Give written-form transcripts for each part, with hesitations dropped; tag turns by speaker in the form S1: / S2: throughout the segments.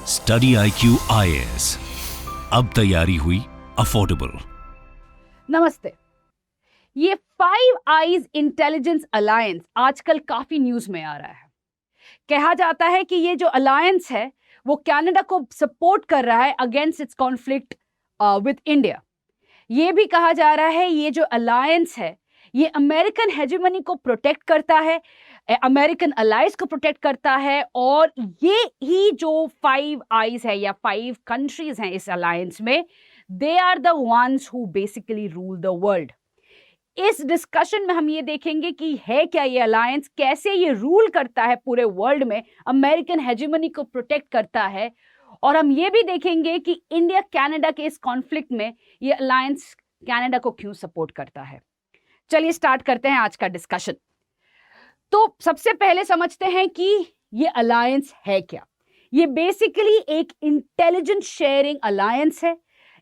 S1: Study IQ IAS, अब तैयारी हुई अफोर्डेबल।
S2: नमस्ते। ये फाइव आईज इंटेलिजेंस अलायंस आजकल काफी न्यूज में आ रहा है। कहा जाता है कि ये जो अलायंस है वो कनाडा को सपोर्ट कर रहा है against it's conflict with India. ये भी कहा जा रहा है ये जो अलायंस है ये अमेरिकन हेजेमनी को प्रोटेक्ट करता है, अमेरिकन अलाइज को प्रोटेक्ट करता है, और ये ही जो फाइव आईज है या फाइव कंट्रीज हैं इस अलायंस में, they are the ones who basically rule the world. इस डिस्कशन में हम ये देखेंगे कि है क्या ये अलायंस, कैसे ये रूल करता है पूरे वर्ल्ड में, अमेरिकन हेजेमनी को प्रोटेक्ट करता है, और हम ये भी देखेंगे कि इंडिया कनाडा के इस कॉन्फ्लिक्ट में ये अलायंस कनाडा को क्यों सपोर्ट करता है। चलिए स्टार्ट करते हैं आज का डिस्कशन। तो सबसे पहले समझते हैं कि ये अलायंस है क्या। ये बेसिकली एक इंटेलिजेंट शेयरिंग अलायंस है।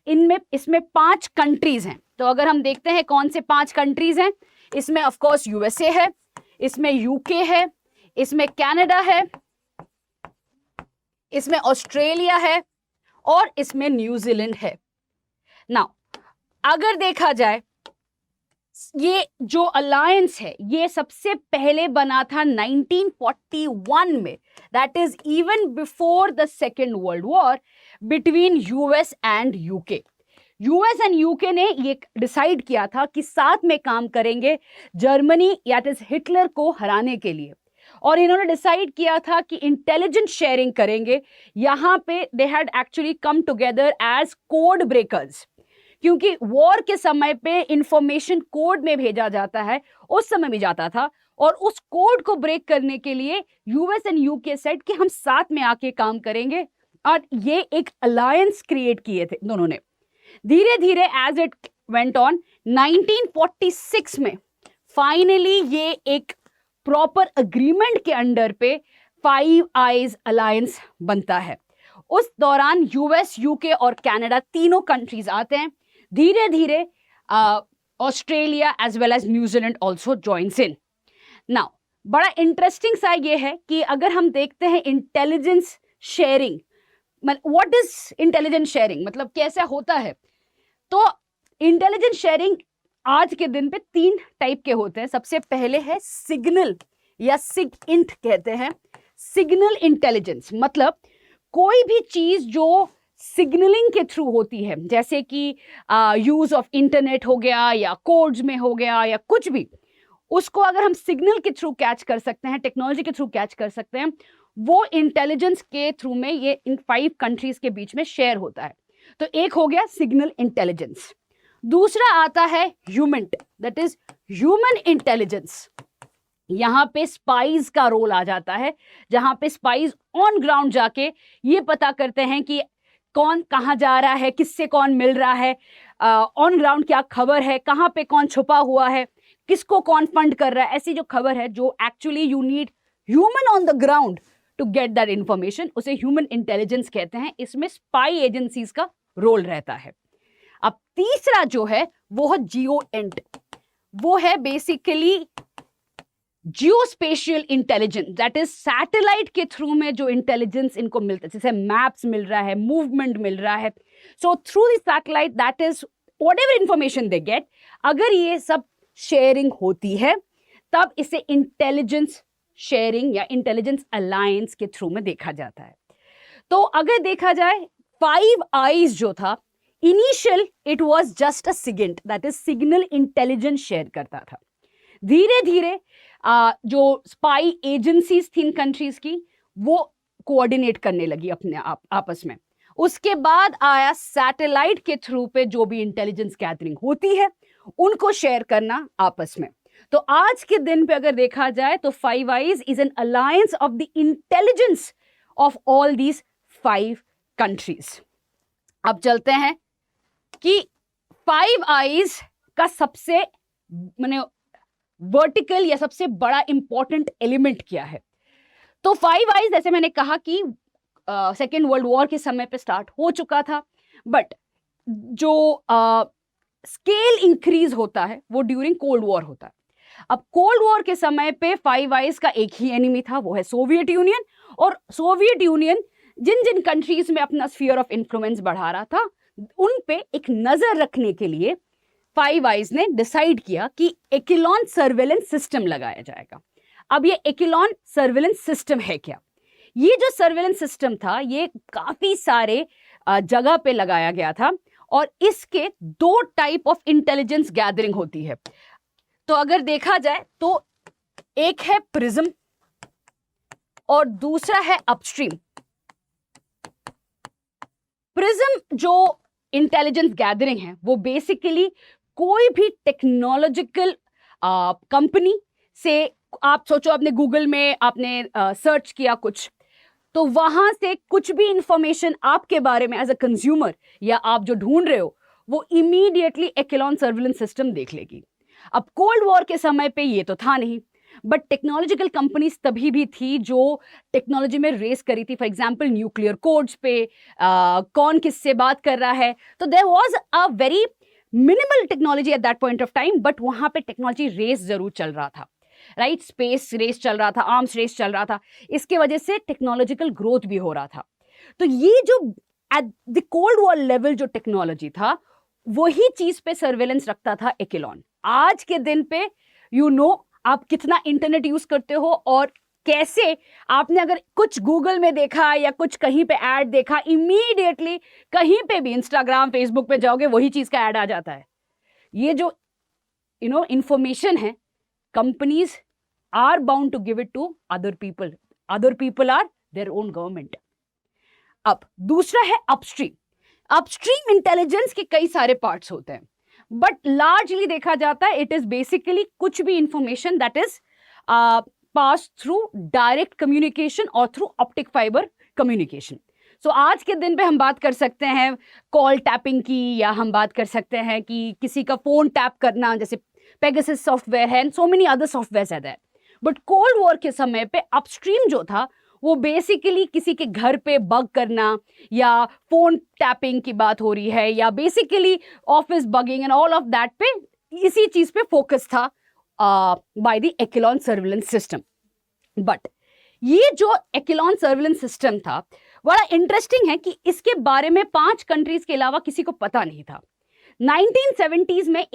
S2: इसमें 5 कंट्रीज हैं। तो अगर हम देखते हैं कौन से 5 कंट्रीज हैं, इसमें ऑफ कोर्स यूएसए है, इसमें यूके है, इसमें कनाडा है, इसमें ऑस्ट्रेलिया है और इसमें न्यूजीलैंड है। नाउ अगर देखा जाए ये जो अलायंस है ये सबसे पहले बना था 1941 में, that is even before the second world war, between US and UK. US and UK ने ये डिसाइड किया था कि साथ में काम करेंगे जर्मनी या हिटलर को हराने के लिए, और इन्होंने डिसाइड किया था कि इंटेलिजेंस शेयरिंग करेंगे। यहां पे they had actually come together as code breakers, क्योंकि वॉर के समय पे इंफॉर्मेशन कोड में भेजा जाता है, उस समय भी जाता था, और उस कोड को ब्रेक करने के लिए यूएस एंड यूके सेड कि हम साथ में आके काम करेंगे, और ये एक अलायंस क्रिएट किए थे दोनों ने। धीरे धीरे एज इट वेंट ऑन, 1946 में फाइनली ये एक प्रॉपर अग्रीमेंट के अंडर पे फाइव आईज अलायंस बनता है। उस दौरान यूएस, यूके और कनाडा तीनों कंट्रीज आते हैं। धीरे धीरे Australia as well as New Zealand also joins in. Now बड़ा इंटरेस्टिंग सा ये है कि अगर हम देखते हैं intelligence sharing, what is intelligence sharing, मतलब कैसे होता है। तो इंटेलिजेंस शेयरिंग आज के दिन पे 3 टाइप के होते हैं। सबसे पहले है सिग्नल या सिग-इंट कहते हैं। सिग्नल इंटेलिजेंस मतलब कोई भी चीज जो सिग्नलिंग के थ्रू होती है, जैसे कि यूज ऑफ इंटरनेट हो गया या कोड्स में हो गया या कुछ भी, उसको अगर हम सिग्नल के थ्रू कैच कर सकते हैं, टेक्नोलॉजी के थ्रू कैच कर सकते हैं, वो इंटेलिजेंस के थ्रू में ये इन 5 कंट्रीज के बीच में शेयर होता है। तो एक हो गया सिग्नल इंटेलिजेंस। दूसरा आता है human, that is human intelligence. यहां पे स्पाइज का रोल आ जाता है, जहां पे स्पाइज ऑन ग्राउंड जाके ये पता करते हैं कि कौन कहां जा रहा है, किससे कौन मिल रहा है, ऑन ग्राउंड क्या खबर है, कहां पे कौन छुपा हुआ है, किसको कौन फंड कर रहा है, ऐसी जो खबर है जो actually you need human on the ground to get that information, उसे ह्यूमन इंटेलिजेंस कहते हैं। इसमें स्पाई एजेंसीज का रोल रहता है। अब तीसरा जो है वो है जियो एंट, वो है basically geospatial intelligence, that is satellite के थ्रू में जो इंटेलिजेंस इनको मिलता है, जैसे मैप्स मिल रहा है, मूवमेंट मिल रहा है। So through the satellite, that is whatever information they get, अगर ये सब शेयरिंग होती है तब इसे इंटेलिजेंस शेयरिंग या इंटेलिजेंस अलायंस के थ्रू में देखा जाता है। तो अगर देखा जाए फाइव आईज जो था, initial it was just a sigint, that is signal intelligence share करता था। धीरे धीरे जो स्पाई एजेंसीज थी इन कंट्रीज की, वो कोऑर्डिनेट करने लगी अपने आपस में। उसके बाद आया सैटेलाइट के थ्रू पे जो भी इंटेलिजेंस गैदरिंग होती है उनको शेयर करना आपस में। तो आज के दिन पे अगर देखा जाए तो five I's is an alliance of the intelligence of all these 5 countries. अब चलते हैं कि फाइव आईज का सबसे माने वर्टिकल या सबसे बड़ा इंपॉर्टेंट एलिमेंट क्या है। तो फाइव आईज जैसे मैंने कहा कि सेकेंड वर्ल्ड वॉर के समय पे स्टार्ट हो चुका था, बट जो स्केल इंक्रीज होता है वो ड्यूरिंग कोल्ड वॉर होता है। अब कोल्ड वॉर के समय पे फाइव आईज का एक ही एनिमी था, वो है सोवियत यूनियन, और सोवियत यूनियन जिन जिन कंट्रीज में अपना स्फीयर ऑफ इन्फ्लुएंस बढ़ा रहा था उन पे एक नजर रखने के लिए फाइव आइज ने डिसाइड किया कि एक्लॉन सर्वेलेंस सिस्टम लगाया जाएगा। अब ये एक्लॉन सर्वेलेंस सिस्टम है क्या? ये जो सर्वेलेंस सिस्टम था ये काफी सारे जगह पे लगाया गया था और इसके दो टाइप ऑफ इंटेलिजेंस गैदरिंग होती है। तो अगर देखा जाए तो एक है प्रिज्म और दूसरा है अपस्ट्रीम। प्रिज्म जो इंटेलिजेंस गैदरिंग है वो बेसिकली कोई भी टेक्नोलॉजिकल कंपनी से, आप सोचो आपने गूगल में आपने सर्च किया कुछ, तो वहां से कुछ भी इंफॉर्मेशन आपके बारे में एज अ कंज्यूमर या आप जो ढूंढ रहे हो वो इमीडिएटली एक्लॉन सर्विलेंस सिस्टम देख लेगी। अब कोल्ड वॉर के समय पे ये तो था नहीं, बट टेक्नोलॉजिकल कंपनीज तभी भी थी जो टेक्नोलॉजी में रेस करी थी। फॉर एग्जांपल न्यूक्लियर कोड्स पे कौन किससे बात कर रहा है, तो there was a very minimal technology at that point of time, but वहां पे टेक्नोलॉजी रेस जरूर चल रहा था, राइट? स्पेस रेस चल रहा था, आर्म्स रेस चल रहा था, इसके वजह से टेक्नोलॉजिकल ग्रोथ भी हो रहा था। तो ये जो at the cold war level जो टेक्नोलॉजी था वही चीज पे सर्वेलेंस रखता था एक्लॉन। आज के दिन पे आप कितना इंटरनेट यूज करते हो और कैसे आपने अगर कुछ गूगल में देखा या कुछ कहीं पे ऐड देखा, इमीडिएटली कहीं पे भी इंस्टाग्राम फेसबुक पे जाओगे वही चीज का ऐड आ जाता है। ये जो इंफॉर्मेशन है, companies are bound to give it to other people or their own government. अब दूसरा है अपस्ट्रीम। अपस्ट्रीम इंटेलिजेंस के कई सारे पार्ट्स होते हैं, बट लार्जली देखा जाता है इट इज बेसिकली कुछ भी information that is pass through direct communication और थ्रू ऑप्टिक फाइबर कम्युनिकेशन। सो आज के दिन पे हम बात कर सकते हैं कॉल टैपिंग की, या हम बात कर सकते हैं कि किसी का फोन टैप करना, जैसे पेगासस सॉफ्टवेयर है and so many other software है दैट। बट कोल्ड वॉर के समय पे अपस्ट्रीम जो था वो बेसिकली किसी के घर पे बग करना, या फोन टैपिंग की बात हो रही है, या basically office bugging and all of that पे, इसी चीज पे फोकस था by the Echelon surveillance system. But ये जो एक्लॉन सर्विलेंस सिस्टम था बड़ा इंटरेस्टिंग है कि इसके बारे में 5 कंट्रीज के अलावा किसी को पता नहीं था। 1970s में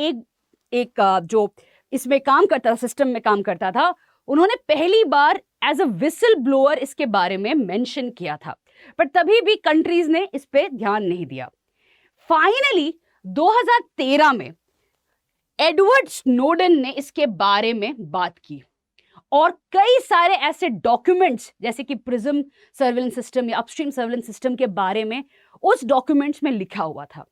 S2: एक जो इसमें काम करता था, सिस्टम में काम करता था, उन्होंने पहली बार एज अ विसल ब्लोअर इसके बारे में मेंशन किया था, पर तभी भी कंट्रीज ने इस पे ध्यान नहीं दिया। फाइनली 2013 में एडवर्ड स्नोडेन ने इसके बारे में बात की और कई सारे ऐसे डॉक्यूमेंट्स, जैसे कि प्रिज्म सर्विलेंस सिस्टम या अपस्ट्रीम सर्विलेंस सिस्टम के बारे में उस डॉक्यूमेंट्स में लिखा हुआ था।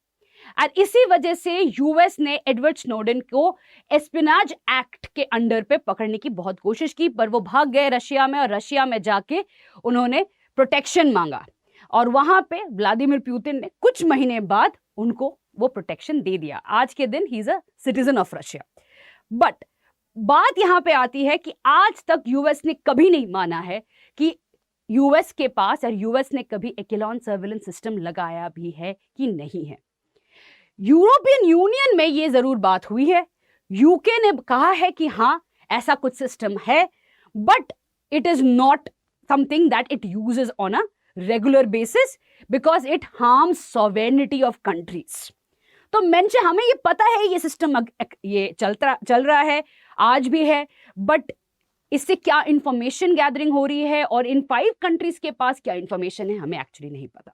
S2: और इसी वजह से यूएस ने एडवर्ड स्नोडेन को एस्पिनाज एक्ट के अंडर पे पकड़ने की बहुत कोशिश की, पर वो भाग गए रशिया में, और रशिया में जाके उन्होंने प्रोटेक्शन मांगा और वहां पे व्लादिमीर पुतिन ने कुछ महीने बाद उनको वो प्रोटेक्शन दे दिया। आज के दिन he is a citizen of Russia. But बात यहां पे आती है कि आज तक यूएस ने कभी नहीं माना है कि यूएस के पास, और यूएस ने कभी एक्लॉन सर्विलेंस सिस्टम लगाया भी है कि नहीं है। यूरोपियन यूनियन में ये जरूर बात हुई है, यूके ने कहा है कि हाँ ऐसा कुछ सिस्टम है, but it is not something that it uses on a regular basis because it harms sovereignty of countries. तो मेंशन हमें ये पता है ये सिस्टम ये चल रहा है, आज भी है, बट इससे क्या इंफॉर्मेशन गैदरिंग हो रही है और इन 5 कंट्रीज के पास क्या इंफॉर्मेशन है हमें एक्चुअली नहीं पता।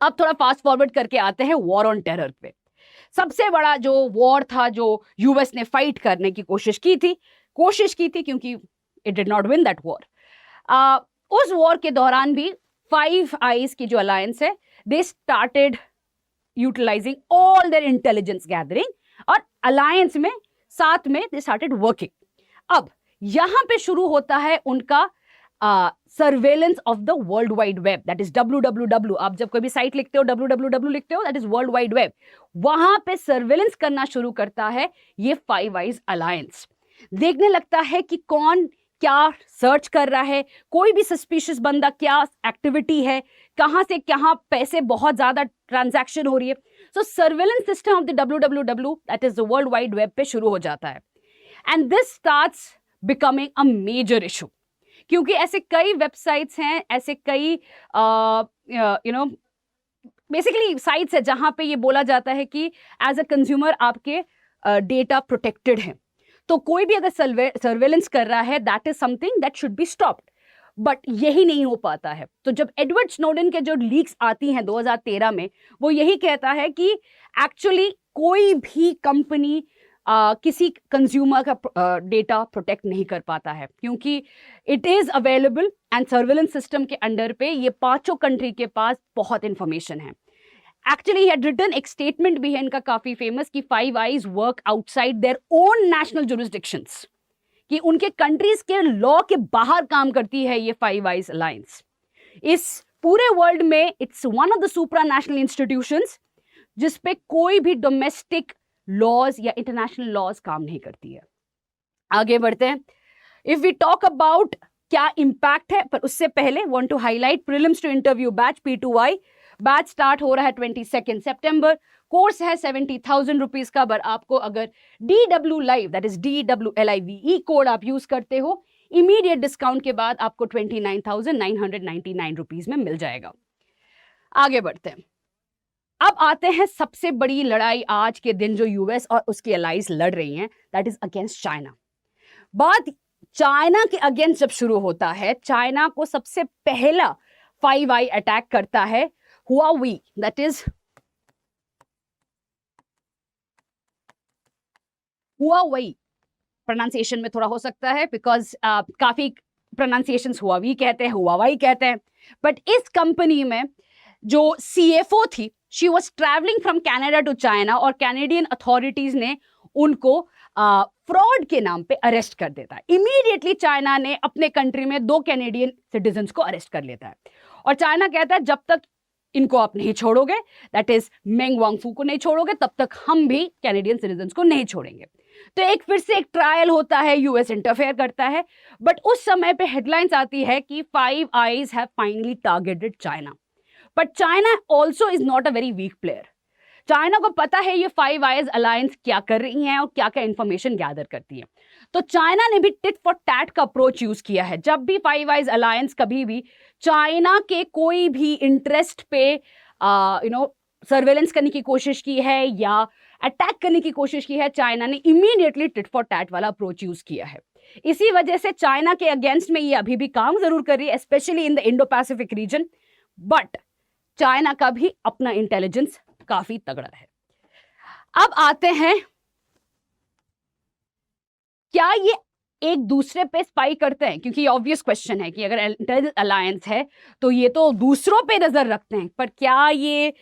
S2: अब थोड़ा फास्ट फॉरवर्ड करके आते हैं वॉर ऑन टेरर पे। सबसे बड़ा जो वॉर था जो यूएस ने फाइट करने की कोशिश की थी क्योंकि it did not win that war. उस वॉर के दौरान भी 5 आइज की जो अलायंस है, they started utilizing all their intelligence gathering, और अलायंस में साथ में दे स्टार्टेड वर्किंग। अब यहां पे शुरू होता है उनका surveillance of the world wide web, that is www। आप जब कोई भी साइट लिखते हो www लिखते हो, that is world wide web. वहां पे सर्वेलेंस करना शुरू करता है ये 5 आइज अलायंस। देखने लगता है कि कौन क्या सर्च कर रहा है, कोई भी सस्पिशियस बंदा क्या एक्टिविटी है, कहां से कहां पैसे बहुत ज्यादा ट्रांजैक्शन हो रही है। So surveillance system of the www, that is the world wide web पे शुरू हो जाता है। And this starts becoming a major issue, क्योंकि ऐसे कई वेबसाइट्स हैं, ऐसे कई बेसिकली साइट्स है जहां पे ये बोला जाता है कि एज अ कंज्यूमर आपके डेटा प्रोटेक्टेड है। तो कोई भी अगर सर्वेलेंस कर रहा है, that is something that should be stopped, but यही नहीं हो पाता है। तो जब एडवर्ड स्नोडेन के जो लीक्स आती हैं 2013 में, वो यही कहता है कि एक्चुअली कोई भी कंपनी किसी कंज्यूमर का डेटा प्रोटेक्ट नहीं कर पाता है, क्योंकि it is available and surveillance system के अंडर पे ये पांचों कंट्री के पास बहुत इंफॉर्मेशन है। एक्चुअली हैड रिटन, एक स्टेटमेंट भी है इनका काफी फेमस, कि five I's work outside their own national jurisdictions, कि उनके कंट्रीज के लॉ के बाहर काम करती है ये फाइव आईज अलायंस। इस पूरे वर्ल्ड में it's one of the supranational institutions जिसपे कोई भी डोमेस्टिक लॉज या इंटरनेशनल लॉज काम नहीं करती है। आगे बढ़ते हैं। इफ वी टॉक अबाउट क्या इंपैक्ट है, पर उससे पहले want to highlight prelims to interview batch P2I batch start हो रहा है 22 सितंबर। कोर्स है 70,000 रुपीज का, पर आपको अगर DW Live, that is DWLIVE code आप यूज करते हो, इमीडिएट डिस्काउंट के बाद आपको 29,999 रुपीज में मिल जाएगा। आगे बढ़ते हैं। अब आते हैं सबसे बड़ी लड़ाई आज के दिन जो यूएस और उसके अलाइज लड़ रही हैं, दैट इज अगेंस्ट चाइना। बात चाइना के अगेंस्ट जब शुरू होता है, चाइना को सबसे पहला 5i अटैक करता है Huawei, that is Huawei. Pronunciation में थोड़ा हो सकता है बिकॉज काफी प्रोनाउंसिएशंस हुआवी कहते हैं, हुआवाई कहते हैं, बट इस कंपनी में जो CFO थी, she was travelling from Canada to China, और कैनेडियन अथॉरिटीज ने उनको फ्रॉड के नाम पे अरेस्ट कर देता है। इमीडिएटली चाइना ने अपने कंट्री में 2 कैनेडियन सिटीजन्स को अरेस्ट कर लेता है, और चाइना कहता है जब तक इनको आप नहीं छोड़ोगे, दैट इज मेंग वांगफू को नहीं छोड़ोगे, तब तक हम भी कैनेडियन सिटीजन्स को नहीं छोड़ेंगे। तो एक फिर से एक ट्रायल होता है, यूएस इंटरफेयर करता है, बट उस समय पे हेडलाइंस आती है कि five I's have finally targeted China. But China also is not a very weak player. China को पता है ये फाइव आईज अलायंस क्या कर रही हैं और क्या क्या इंफॉर्मेशन गैदर करती है। तो चाइना ने भी टिट फॉर टैट का अप्रोच यूज किया है। जब भी फाइव आईज अलायंस कभी भी चाइना के कोई भी इंटरेस्ट पे सर्वेलेंस करने की कोशिश की है या अटैक करने की कोशिश की है, चाइना ने इमीडिएटली टिट फॉर टैट वाला अप्रोच यूज किया है। इसी वजह से चाइना के अगेंस्ट में ये अभी भी काम जरूर कर रही है, specially in the Indo Pacific region, but China का भी अपना इंटेलिजेंस काफी तगड़ा है। अब आते हैं, क्या ये एक दूसरे पे स्पाई करते हैं? क्योंकि ऑब्वियस क्वेश्चन है कि अगर इंटेलिजेंस अलायंस है तो ये तो दूसरों पे नजर रखते हैं, पर क्या ये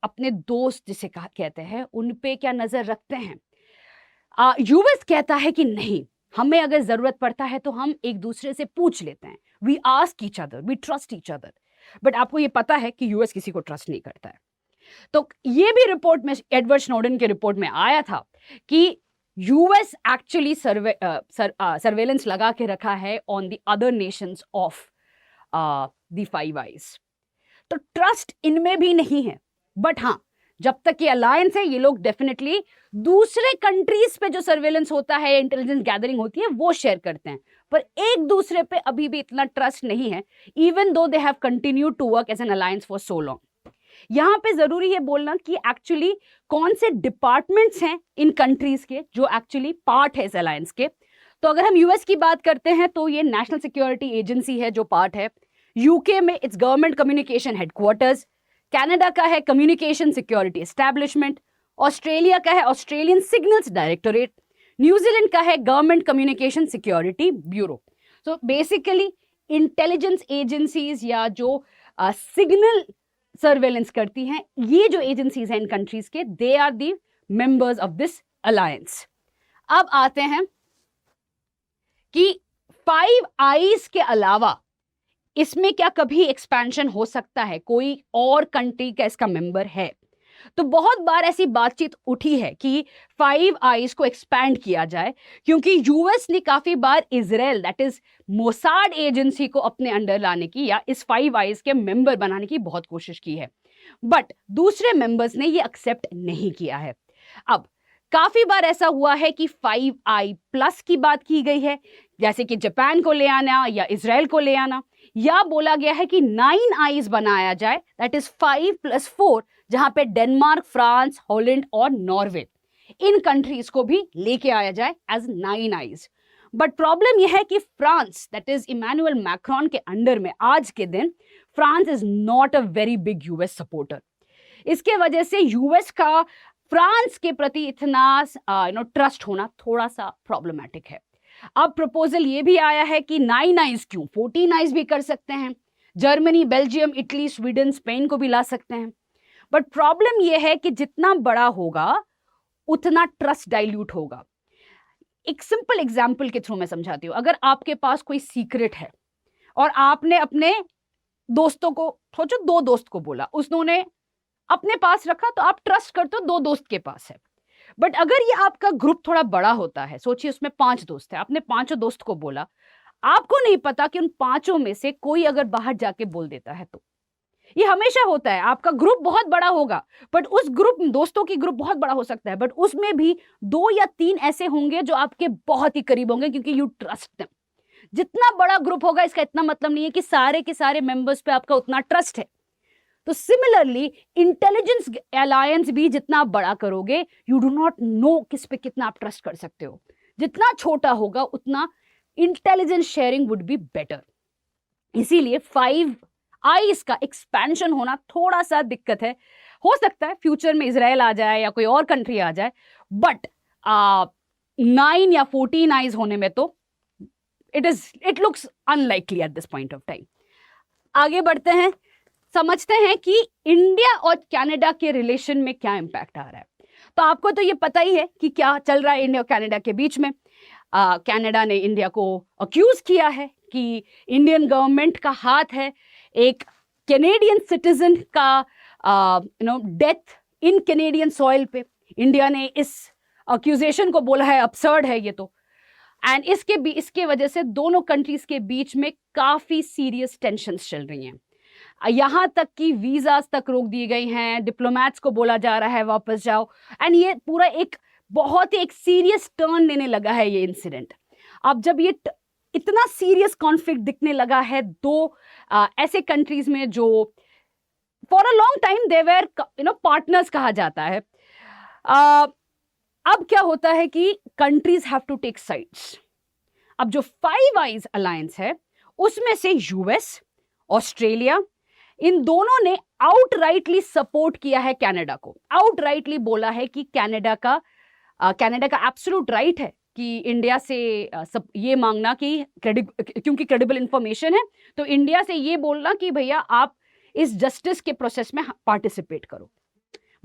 S2: अपने दोस्त जिसे कहते हैं उन पे क्या नजर रखते हैं? यूएस कहता है कि नहीं, हमें अगर जरूरत पड़ता है तो हम एक दूसरे से पूछ लेते हैं, we ask each other, we trust each other. But आपको ये पता है कि यूएस किसी को ट्रस्ट नहीं करता है। तो ये भी रिपोर्ट में, एडवर्ड स्नोडेन के रिपोर्ट में आया था कि यूएस एक्चुअली सर्वेलेंस लगा के रखा है on the other Nations of the five I's. तो ट्रस्ट इनमें भी नहीं है, बट हाँ, जब तक ये अलायंस है ये लोग डेफिनेटली दूसरे कंट्रीज पे जो सर्वेलेंस होता है, इंटेलिजेंस गैदरिंग होती है, वो शेयर करते हैं, पर एक दूसरे पे अभी भी इतना ट्रस्ट नहीं है, even though they have continued to work as an alliance for so long. यहां पे जरूरी है बोलना कि एक्चुअली कौन से डिपार्टमेंट्स हैं इन कंट्रीज के जो एक्चुअली पार्ट है इस अलायंस के। तो अगर हम यूएस की बात करते हैं तो ये नेशनल सिक्योरिटी एजेंसी है जो पार्ट है। यूके में it's government communication headquarters, Canada का है कम्युनिकेशन सिक्योरिटी एस्टैब्लिशमेंट, ऑस्ट्रेलिया का है ऑस्ट्रेलियन सिग्नल्स डायरेक्टोरेट, न्यूजीलैंड का है government communication security bureau. So basically intelligence agencies या जो सिग्नल सर्वेलेंस करती हैं, ये जो एजेंसीज हैं इन कंट्रीज के, they are the members of this alliance. अब आते हैं कि फाइव आईज के अलावा इसमें क्या कभी एक्सपेंशन हो सकता है, कोई और कंट्री का इसका मेंबर है? तो बहुत बार ऐसी बातचीत उठी है कि फाइव आईज को एक्सपैंड किया जाए, क्योंकि यूएस ने काफी बार Israel, that is Mossad agency को अपने अंडर लाने की या इस फाइव आईज के मेंबर बनाने की बहुत कोशिश की है, बट दूसरे मेंबर्स ने ये एक्सेप्ट नहीं किया है। अब काफी बार ऐसा हुआ है कि 5i+ की बात की गई है, जैसे कि जापान को ले आना या इजराइल को ले आना, या बोला गया है कि 9 आईज बनाया जाए, दैट इज 5 + 4, जहां पे डेनमार्क, फ्रांस, हॉलैंड और नॉर्वे, इन कंट्रीज को भी लेके आया जाए एज 9 आईज। बट प्रॉब्लम यह है कि France, that is Emmanuel Macron के अंडर में आज के दिन France is not a very big US supporter. इसके वजह से यूएस का फ्रांस के प्रति इतना ट्रस्ट होना थोड़ा सा प्रॉब्लमैटिक है। अब प्रपोजल ये भी आया है कि 9 आईज क्यों, 14 आईज भी कर सकते हैं। Germany, Belgium, Italy, Sweden, Spain को भी ला सकते हैं। बट प्रॉब्लम ये है कि जितना बड़ा होगा उतना ट्रस्ट डाइल्यूट होगा। एक सिंपल एग्जाम्पल के थ्रू मैं समझाती हूँ। अगर आपके पास कोई सीक्रेट है और आपने अपने दोस्तों को, सोचो 2 दोस्त को बोला, उसने अपने पास रखा, तो आप ट्रस्ट करते हो 2 दोस्त के पास है। बट अगर ये आपका ग्रुप थोड़ा बड़ा होता है, सोचिए उसमें 5 दोस्त है, आपने 5 दोस्त को बोला, आपको नहीं पता कि उन 5 में से कोई अगर बाहर जाके बोल देता है, तो ये हमेशा होता है। आपका ग्रुप बहुत बड़ा होगा, बट उस ग्रुप, दोस्तों की ग्रुप बहुत बड़ा हो सकता है, बट उसमें भी 2 या 3 ऐसे होंगे जो आपके बहुत ही करीब होंगे, क्योंकि यू ट्रस्ट देम। जितना बड़ा ग्रुप होगा, इसका इतना मतलब नहीं है कि सारे के सारे मेंबर्स पे आपका उतना ट्रस्ट है। तो सिमिलरली इंटेलिजेंस अलायंस भी जितना आप बड़ा करोगे, यू डू नॉट नो किस पे कितना आप ट्रस्ट कर सकते हो। जितना छोटा होगा उतना intelligence sharing would be better. इसीलिए 5 आईज का एक्सपेंशन होना थोड़ा सा दिक्कत है। हो सकता है फ्यूचर में इजराइल आ जाए या कोई और कंट्री आ जाए, बट 9 या 14 आईज होने में तो it looks unlikely at this point of time. आगे बढ़ते हैं, समझते हैं कि इंडिया और कनाडा के रिलेशन में क्या इंपैक्ट आ रहा है। तो आपको तो ये पता ही है कि क्या चल रहा है इंडिया और कनाडा के बीच में। कनाडा ने इंडिया को अक्यूज किया है कि इंडियन गवर्नमेंट का हाथ है एक कैनेडियन सिटीजन का डेथ इन कैनेडियन सॉइल पे। इंडिया ने इस अक्यूजेशन को बोला है अब्सर्ड है ये तो, एंड इसके वजह से दोनों कंट्रीज के बीच में काफी सीरियस टेंशंस चल रही हैं। यहाँ तक कि वीजास तक रोक दी गई हैं, डिप्लोमैट्स को बोला जा रहा है वापस जाओ, एंड ये पूरा एक बहुत ही एक सीरियस टर्न लेने लगा है ये इंसिडेंट। अब जब ये इतना सीरियस कॉन्फ्लिक्ट दिखने लगा है 2 ऐसे कंट्रीज में जो for a long time they were partners कहा जाता है, अब क्या होता है कि countries have to take sides. अब जो 5 आईज अलायंस है उसमें से यूएस, ऑस्ट्रेलिया, इन दोनों ने आउटराइटली सपोर्ट किया है कनाडा को। आउटराइटली बोला है कि कनाडा का एब्सोल्यूट राइट है कि इंडिया से ये मांगना कि क्योंकि क्रेडिबल इंफॉर्मेशन है, तो इंडिया से ये बोलना कि भैया आप इस जस्टिस के प्रोसेस में पार्टिसिपेट करो।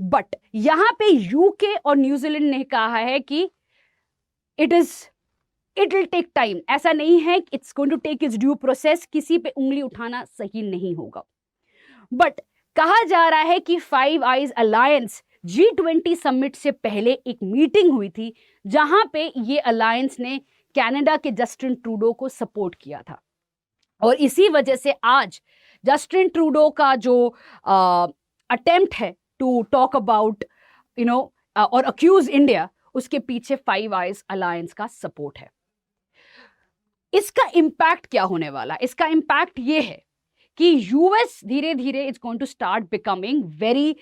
S2: बट यहां पे यूके और न्यूजीलैंड ने कहा है कि इट विल टेक टाइम। ऐसा नहीं है कि it's going to take its due process, किसी पे उंगली उठाना सही नहीं होगा। बट कहा जा रहा है कि 5 आईज अलायंस G20 समिट से पहले एक मीटिंग हुई थी जहां पे ये अलायंस ने कनाडा के जस्टिन ट्रूडो को सपोर्ट किया था, और इसी वजह से आज जस्टिन ट्रूडो का जो अटेम्प्ट है टू टॉक अबाउट और अक्यूज इंडिया, उसके पीछे 5 आईज अलायंस का सपोर्ट है। इसका इंपैक्ट क्या होने वाला? इसका इंपैक्ट ये है कि यूएस धीरे धीरे it's going to start becoming very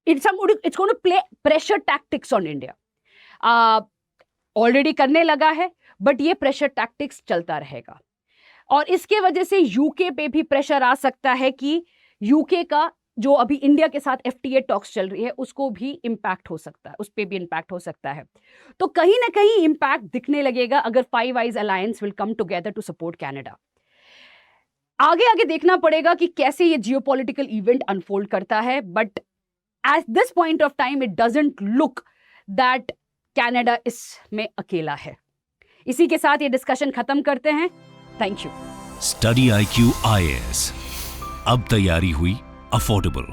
S2: it's going to play pressure tactics on India. Already करने लगा है, बट ये प्रेशर टैक्टिक्स चलता रहेगा, और इसके वजह से यूके पे भी प्रेशर आ सकता है कि यूके का जो अभी इंडिया के साथ FTA टॉक्स चल रही है उसको भी इम्पैक्ट हो सकता है, उस पर भी इम्पैक्ट हो सकता है। तो कहीं ना कहीं इम्पैक्ट दिखने लगेगा अगर 5 eyes alliance will come together to support Canada. आगे देखना पड़ेगा कि कैसे ये जियोपॉलिटिकल इवेंट अनफोल्ड करता है, but at this point of time it doesn't look that Canada इसमें अकेला है। इसी के साथ ये डिस्कशन खत्म करते हैं। Thank you.
S1: Study IQ IAS, अब तैयारी हुई अफोर्डेबल।